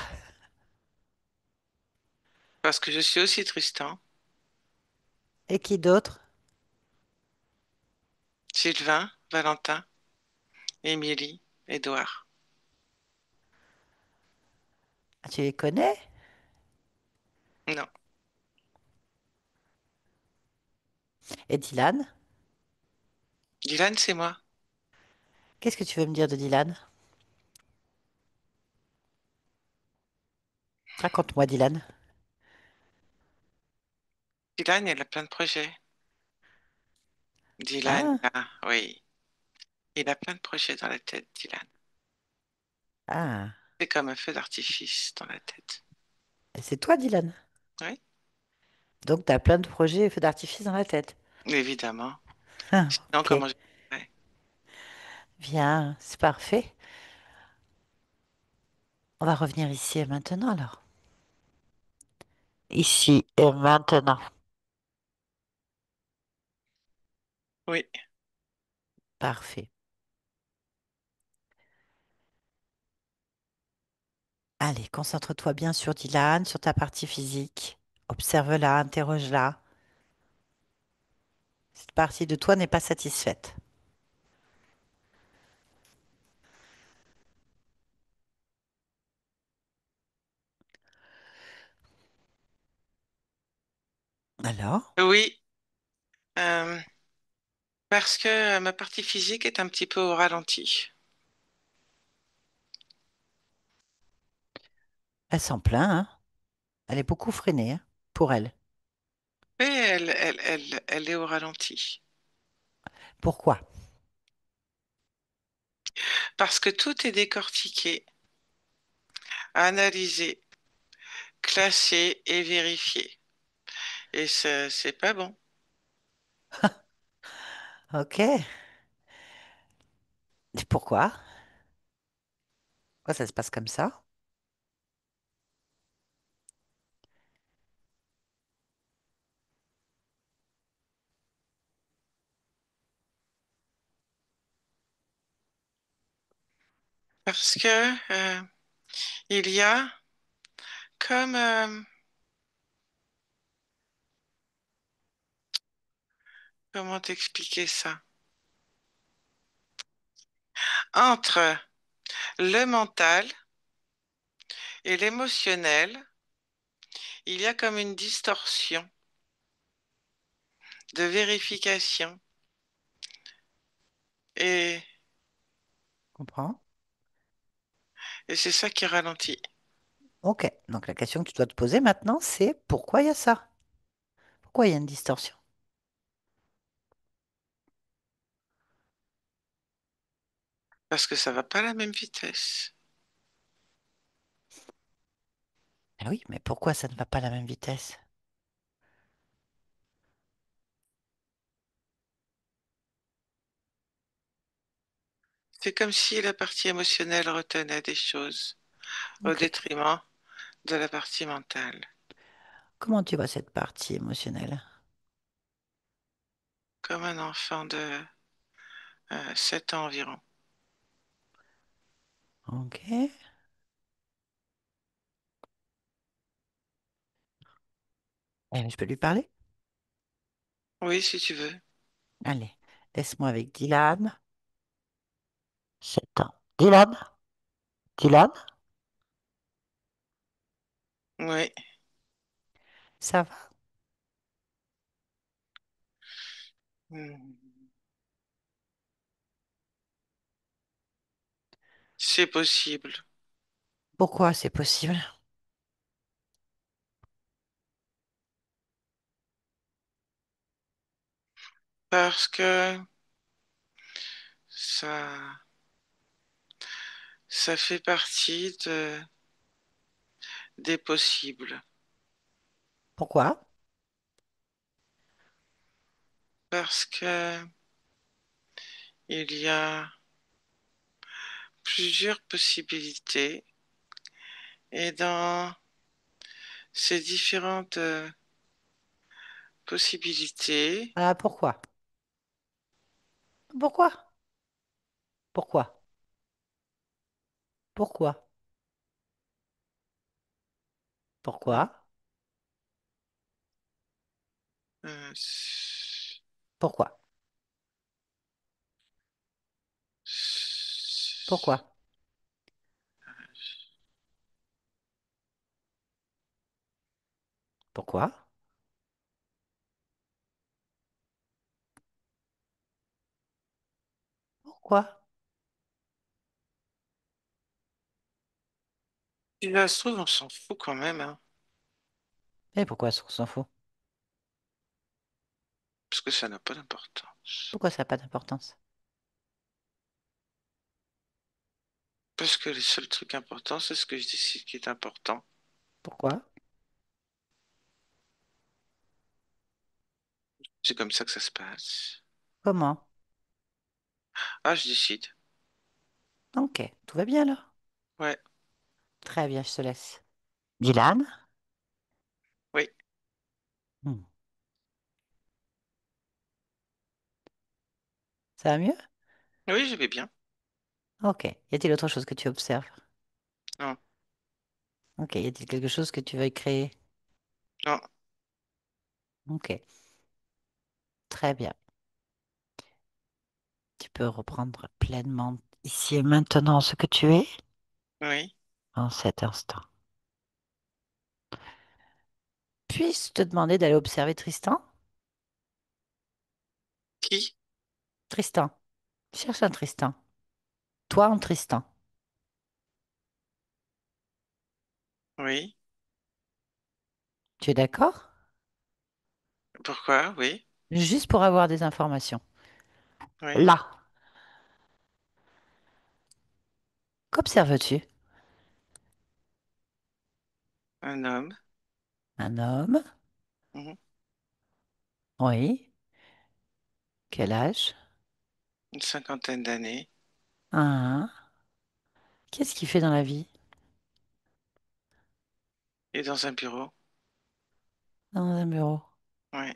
parce que je suis aussi Tristan, Et qui d'autre? Sylvain, Valentin, Émilie, Édouard. Ah, tu les connais? Non, Et Dylan? Dylan, c'est moi. Qu'est-ce que tu veux me dire de Dylan? Raconte-moi, Dylan. Dylan, il a plein de projets. Dylan, Ah, ah, oui, il a plein de projets dans la tête, Dylan. ah. C'est comme un feu d'artifice dans la tête. Et c'est toi, Dylan. Oui, Donc, tu as plein de projets et feux d'artifice dans la tête. évidemment. Ah, Sinon, ok. comment je ferais? Bien, c'est parfait. On va revenir ici et maintenant alors. Ici et maintenant. Oui, Parfait. Allez, concentre-toi bien sur Dylan, sur ta partie physique. Observe-la, interroge-la. Cette partie de toi n'est pas satisfaite. Alors, oui, euh, parce que ma partie physique est un petit peu au ralenti. elle s'en plaint, hein? Elle est beaucoup freinée, hein, pour elle. Oui, elle est au ralenti. Pourquoi? Parce que tout est décortiqué, analysé, classé et vérifié. Et ça, c'est pas bon. Ok. Et pourquoi? Pourquoi ça se passe comme ça? Parce que il y a comme, comment t'expliquer ça? Entre le mental et l'émotionnel, il y a comme une distorsion de vérification. Et, Comprends? et c'est ça qui ralentit. Ok. Donc la question que tu dois te poser maintenant, c'est pourquoi il y a ça? Pourquoi il y a une distorsion? Parce que ça va pas à la même vitesse. Ah oui, mais pourquoi ça ne va pas à la même vitesse? C'est comme si la partie émotionnelle retenait des choses au Ok. détriment de la partie mentale. Comment tu vois cette partie émotionnelle? comme un enfant de 7 ans environ. Ok. Je peux lui parler? Oui, si tu veux. Allez, laisse-moi avec Dylan. 7 ans. Dylan? Dylan? Oui. Ça va? Hmm. C'est possible. Pourquoi c'est possible? Parce que ça, ça fait partie des possibles. Pourquoi? Parce que il y a plusieurs possibilités et dans ces différentes possibilités, Ah, pourquoi? Pourquoi? Pourquoi? Pourquoi? Pourquoi? euh, s- Pourquoi? Pourquoi? s- Pourquoi? Pourquoi? si ça se trouve, on s'en fout quand même, hein, Et pourquoi on s'en fout? parce que ça n'a pas d'importance. Pourquoi ça n'a pas d'importance? Parce que le seul truc important, c'est ce que je décide qui est important. Pourquoi? C'est comme ça que ça se passe. Comment? Ah, je décide. Ok, tout va bien là. Ouais, Très bien, je te laisse. Dylan? oui. Hmm. Ça va mieux? Oui, je vais bien. Ok. Y a-t-il autre chose que tu observes? Non, Ok. Y a-t-il quelque chose que tu veuilles créer? non. Ok. Très bien. Tu peux reprendre pleinement ici et maintenant ce que tu es Oui. en cet instant. Puis-je te demander d'aller observer Tristan? Qui? Tristan. Cherche un Tristan. Toi en Tristan. Oui. Tu es d'accord? Pourquoi? Oui. Juste pour avoir des informations. Oui. Là. Qu'observes-tu? Un homme. Un homme? Mhm. Oui. Quel âge? Une cinquantaine d'années. Un. Qu'est-ce qu'il fait dans la vie? Et dans un bureau. Dans un bureau. Oui.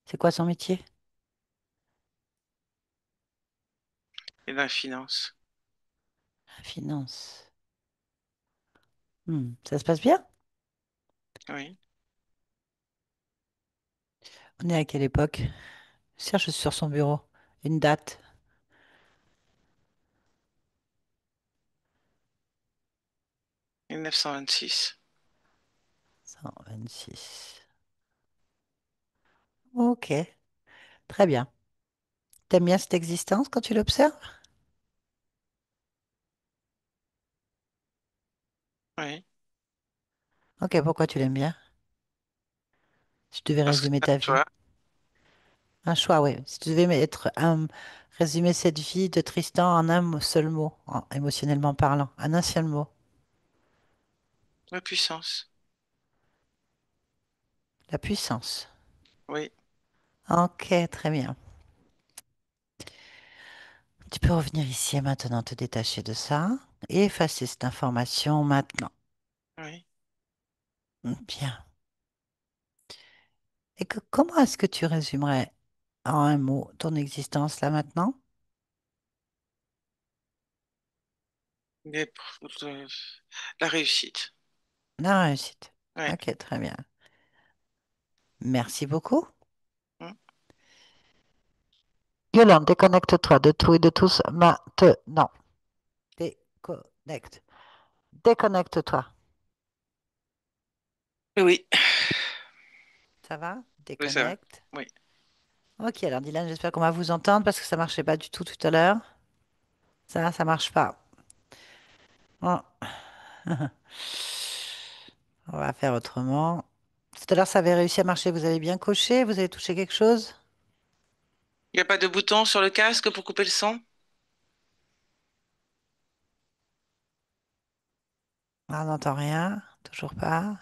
C'est quoi son métier? Et dans la finance. La finance. Ça se passe bien? Oui. On est à quelle époque? Cherche sur son bureau. Une date. 1926. 126. Ok. Très bien. T'aimes bien cette existence quand tu l'observes? Oui. Ok, pourquoi tu l'aimes bien? Si tu devais Parce que résumer c'est un ta vie. choix. Un choix, oui. Si tu devais résumer cette vie de Tristan en un seul mot, émotionnellement parlant, en un seul mot. La puissance. La puissance. Oui. Ok, très bien. Tu peux revenir ici et maintenant te détacher de ça et effacer cette information maintenant. Oui. Bien. Et comment est-ce que tu résumerais? En un mot, ton existence là maintenant? Mais la réussite. La réussite. Ouais. Ok, très bien. Merci beaucoup. Mm. Yolande, déconnecte-toi de tout et de tous maintenant. Déconnecte. Déconnecte-toi. Oui, Ça va? oui, ça va. Déconnecte. Oui. Ok, alors Dylan, j'espère qu'on va vous entendre parce que ça marchait pas du tout à l'heure. Ça marche pas. Bon. On va faire autrement. Tout à l'heure, ça avait réussi à marcher. Vous avez bien coché? Vous avez touché quelque chose? Il n'y a pas de bouton sur le casque pour couper le son? Ah, on n'entend rien. Toujours pas.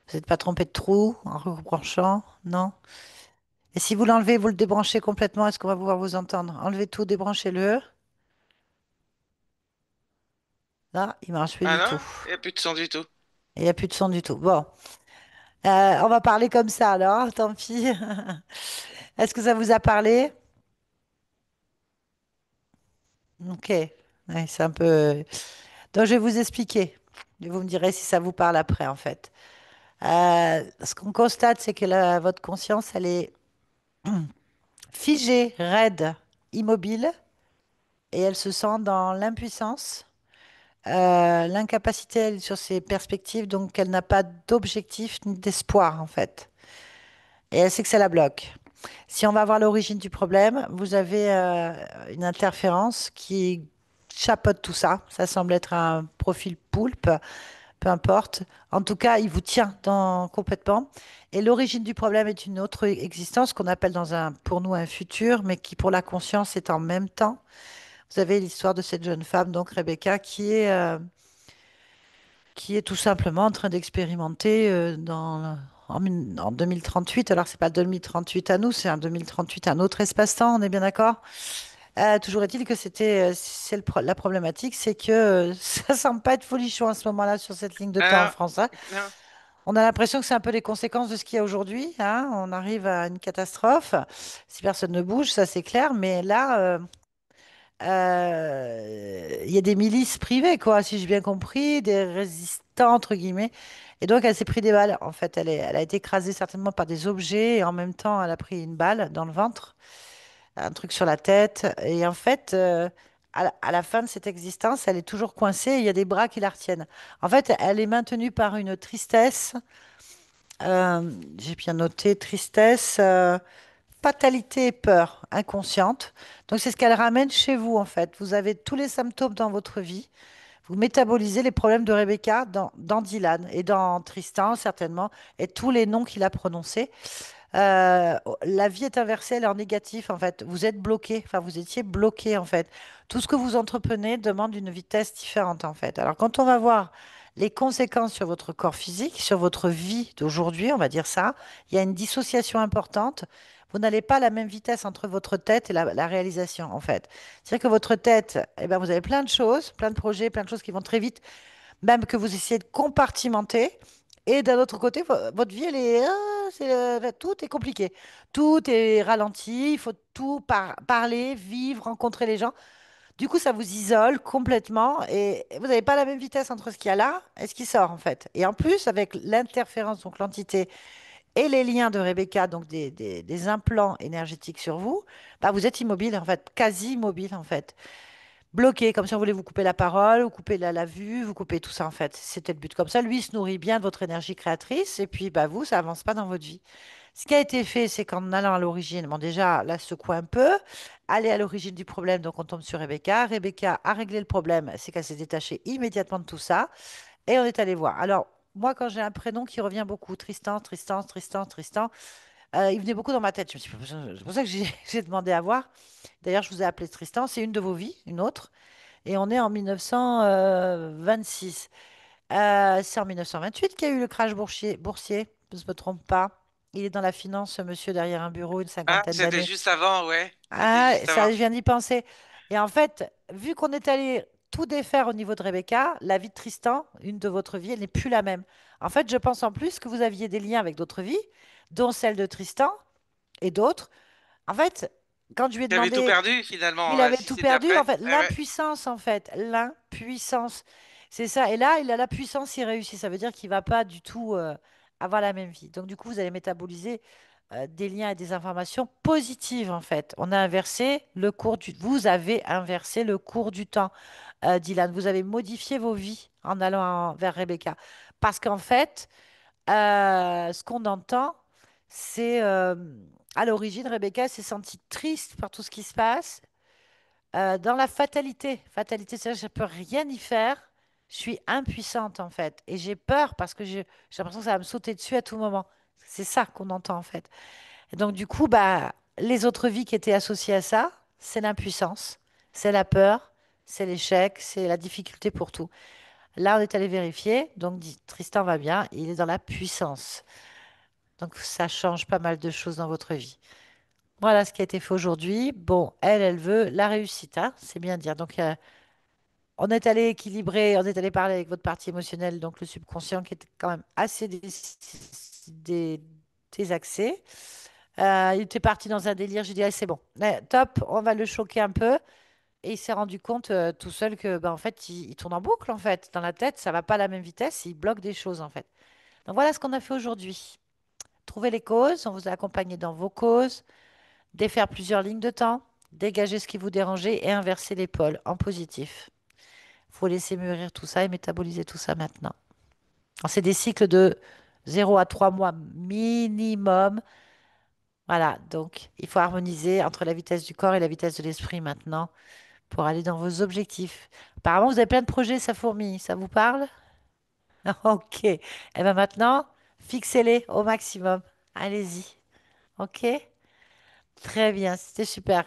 Vous n'êtes pas trompé de trou en rebranchant? Non? Et si vous l'enlevez, vous le débranchez complètement, est-ce qu'on va pouvoir vous entendre? Enlevez tout, débranchez-le. Là, il marche plus Ah du non, tout. il n'y a plus de son du tout. Et il n'y a plus de son du tout. Bon, on va parler comme ça alors, tant pis. Est-ce que ça vous a parlé? Ok. Ouais, c'est un peu. Donc, je vais vous expliquer. Et vous me direz si ça vous parle après, en fait. Ce qu'on constate, c'est que votre conscience, elle est figée, raide, immobile, et elle se sent dans l'impuissance, l'incapacité elle, sur ses perspectives, donc elle n'a pas d'objectif ni d'espoir, en fait. Et elle sait que ça la bloque. Si on va voir l'origine du problème, vous avez une interférence qui chapeaute tout ça. Ça semble être un profil poulpe, peu importe. En tout cas, il vous tient complètement. Et l'origine du problème est une autre existence qu'on appelle pour nous un futur, mais qui pour la conscience est en même temps. Vous avez l'histoire de cette jeune femme, donc Rebecca, qui est tout simplement en train d'expérimenter en 2038. Alors, c'est pas 2038 à nous, c'est un 2038, un autre espace-temps, on est bien d'accord? Toujours est-il que la problématique, c'est que ça semble pas être folichon à ce moment-là sur cette ligne de temps en Ah France, hein. non, non. On a l'impression que c'est un peu les conséquences de ce qu'il y a aujourd'hui, hein. On arrive à une catastrophe. Si personne ne bouge, ça c'est clair. Mais là, il y a des milices privées, quoi, si j'ai bien compris, des résistants, entre guillemets. Et donc, elle s'est pris des balles. En fait, elle a été écrasée certainement par des objets et en même temps, elle a pris une balle dans le ventre, un truc sur la tête. Et en fait, à la fin de cette existence, elle est toujours coincée et il y a des bras qui la retiennent. En fait, elle est maintenue par une tristesse. J'ai bien noté tristesse, fatalité et peur inconsciente. Donc, c'est ce qu'elle ramène chez vous, en fait. Vous avez tous les symptômes dans votre vie. Vous métabolisez les problèmes de Rebecca dans Dylan et dans Tristan, certainement, et tous les noms qu'il a prononcés. La vie est inversée, elle est en négatif, en fait. Vous êtes bloqué, enfin, vous étiez bloqué, en fait. Tout ce que vous entreprenez demande une vitesse différente, en fait. Alors, quand on va voir les conséquences sur votre corps physique, sur votre vie d'aujourd'hui, on va dire ça, il y a une dissociation importante. Vous n'allez pas à la même vitesse entre votre tête et la réalisation, en fait. C'est-à-dire que votre tête, eh ben, vous avez plein de choses, plein de projets, plein de choses qui vont très vite, même que vous essayez de compartimenter. Et d'un autre côté, votre vie, tout est compliqué. Tout est ralenti, il faut tout parler, vivre, rencontrer les gens. Du coup, ça vous isole complètement et vous n'avez pas la même vitesse entre ce qu'il y a là et ce qui sort, en fait. Et en plus, avec l'interférence, donc l'entité et les liens de Rebecca, donc des implants énergétiques sur vous, bah, vous êtes immobile, en fait, quasi immobile, en fait bloqué, comme si on voulait vous couper la parole, vous couper la vue, vous couper tout ça en fait. C'était le but. Comme ça, lui il se nourrit bien de votre énergie créatrice et puis bah, vous, ça avance pas dans votre vie. Ce qui a été fait, c'est qu'en allant à l'origine, bon déjà, là, secouer un peu, aller à l'origine du problème, donc on tombe sur Rebecca. Rebecca a réglé le problème, c'est qu'elle s'est détachée immédiatement de tout ça et on est allé voir. Alors, moi, quand j'ai un prénom qui revient beaucoup, Tristan, Tristan, Tristan, Tristan, il venait beaucoup dans ma tête. C'est pour ça que j'ai j'ai demandé à voir. D'ailleurs, je vous ai appelé Tristan, c'est une de vos vies, une autre. Et on est en 1926. C'est en 1928 qu'il y a eu le crash boursier, je ne me trompe pas. Il est dans la finance, ce monsieur, derrière un bureau, une Ah, cinquantaine c'était d'années. juste avant, ouais. C'était Ah, juste ça, avant. je viens d'y penser. Et en fait, vu qu'on est allé tout défaire au niveau de Rebecca, la vie de Tristan, une de votre vie, elle n'est plus la même. En fait, je pense en plus que vous aviez des liens avec d'autres vies, dont celle de Tristan et d'autres. En fait, quand je lui ai Tu avais tout demandé, perdu il finalement, avait si tout c'était perdu. En après. fait, Ouais, ouais. l'impuissance, en fait, l'impuissance. C'est ça. Et là, il a la puissance, il réussit. Ça veut dire qu'il va pas du tout avoir la même vie. Donc, du coup, vous allez métaboliser des liens et des informations positives, en fait. On a inversé le cours du... Vous avez inversé le cours du temps, Dylan. Vous avez modifié vos vies en allant vers Rebecca. Parce qu'en fait, ce qu'on entend, c'est à l'origine, Rebecca s'est sentie triste par tout ce qui se passe, dans la fatalité. Fatalité, c'est-à-dire que je ne peux rien y faire. Je suis impuissante en fait. Et j'ai peur parce que j'ai l'impression que ça va me sauter dessus à tout moment. C'est ça qu'on entend en fait. Et donc du coup, bah, les autres vies qui étaient associées à ça, c'est l'impuissance, c'est la peur, c'est l'échec, c'est la difficulté pour tout. Là, on est allé vérifier. Donc Tristan va bien, il est dans la puissance. Donc ça change pas mal de choses dans votre vie. Voilà ce qui a été fait aujourd'hui. Bon, elle veut la réussite, hein, c'est bien dire. Donc on est allé équilibrer, on est allé parler avec votre partie émotionnelle, donc le subconscient qui était quand même assez désaxé. Il était parti dans un délire. J'ai dit, ah, c'est bon, top, on va le choquer un peu. Et il s'est rendu compte tout seul que, bah, en fait, il tourne en boucle, en fait. Dans la tête, ça va pas à la même vitesse, il bloque des choses, en fait. Donc voilà ce qu'on a fait aujourd'hui. Trouver les causes, on vous a accompagné dans vos causes, défaire plusieurs lignes de temps, dégager ce qui vous dérangeait et inverser les pôles en positif. Il faut laisser mûrir tout ça et métaboliser tout ça maintenant. Alors, c'est des cycles de 0 à 3 mois minimum. Voilà, donc il faut harmoniser entre la vitesse du corps et la vitesse de l'esprit maintenant pour aller dans vos objectifs. Apparemment, vous avez plein de projets, ça fourmille. Ça vous parle? Ok. Et bien maintenant, fixez-les au maximum. Allez-y. Ok? Très bien, c'était super.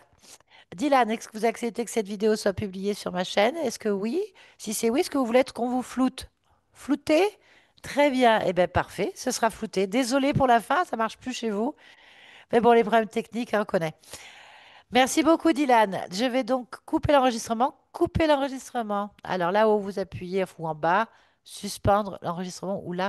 Dylan, est-ce que vous acceptez que cette vidéo soit publiée sur ma chaîne? Est-ce que oui? Si c'est oui, est-ce que vous voulez qu'on vous floute? Flouté? Très bien. Eh bien, parfait, ce sera flouté. Désolé pour la fin, ça marche plus chez vous. Mais bon, les problèmes techniques, hein, on connaît. Merci beaucoup, Dylan. Je vais donc couper l'enregistrement. Couper l'enregistrement. Alors là où vous appuyez ou en bas, suspendre l'enregistrement ou là.